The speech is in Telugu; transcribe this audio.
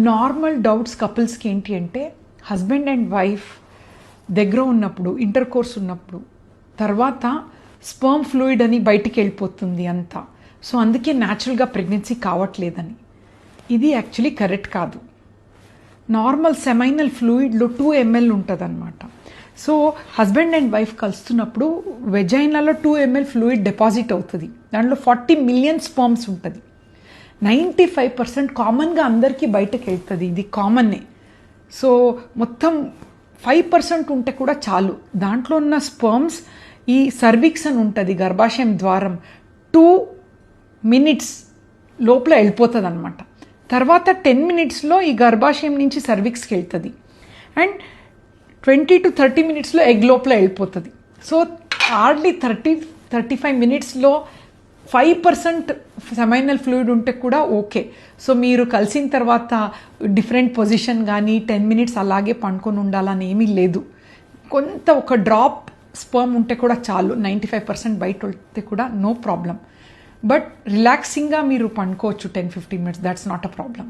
నార్మల్ డౌట్స్ కపుల్స్కి ఏంటి అంటే హస్బెండ్ అండ్ వైఫ్ దగ్గర ఉన్నప్పుడు ఇంటర్ కోర్స్ ఉన్నప్పుడు తర్వాత స్పర్మ్ ఫ్లూయిడ్ అని బయటికి వెళ్ళిపోతుంది అంతా. సో అందుకే న్యాచురల్గా ప్రెగ్నెన్సీ కావట్లేదని. ఇది యాక్చువల్లీ కరెక్ట్ కాదు. నార్మల్ సెమైనల్ ఫ్లూయిడ్లో 2 ml ఉంటుంది అనమాట. సో హస్బెండ్ అండ్ వైఫ్ కలుస్తున్నప్పుడు వెజైనాలో 2 ml ఫ్లూయిడ్ డిపాజిట్ అవుతుంది. దాంట్లో 40 మిలియన్ స్పర్మ్స్ ఉంటుంది. 95% కామన్గా అందరికీ బయటకు వెళ్తుంది. ఇది కామన్నే. సో మొత్తం 5% ఉంటే కూడా చాలు. దాంట్లో ఉన్న స్పర్మ్స్ ఈ సర్విక్స్ అని ఉంటుంది, గర్భాశయం ద్వారం, 2 minutes లోపల వెళ్ళిపోతుంది అనమాట. తర్వాత 10 minutesలో ఈ గర్భాశయం నుంచి సర్విక్స్కి వెళ్తుంది అండ్ 20 to 30 minutesలో ఎగ్ లోపల వెళ్ళిపోతుంది. సో హార్డ్లీ 35 minutesలో 5% సెమైనల్ ఫ్లూయిడ్ ఉంటే కూడా ఓకే. సో మీరు కలిసిన తర్వాత డిఫరెంట్ పొజిషన్ కానీ 10 minutes అలాగే పండుకొని ఉండాలని ఏమీ లేదు. కొంత ఒక డ్రాప్ స్పర్మ్ ఉంటే కూడా చాలు. 95% బయట వెళ్తే కూడా నో ప్రాబ్లం. బట్ రిలాక్సింగ్గా మీరు పండుకోవచ్చు 10-15 minutes. That's not a problem.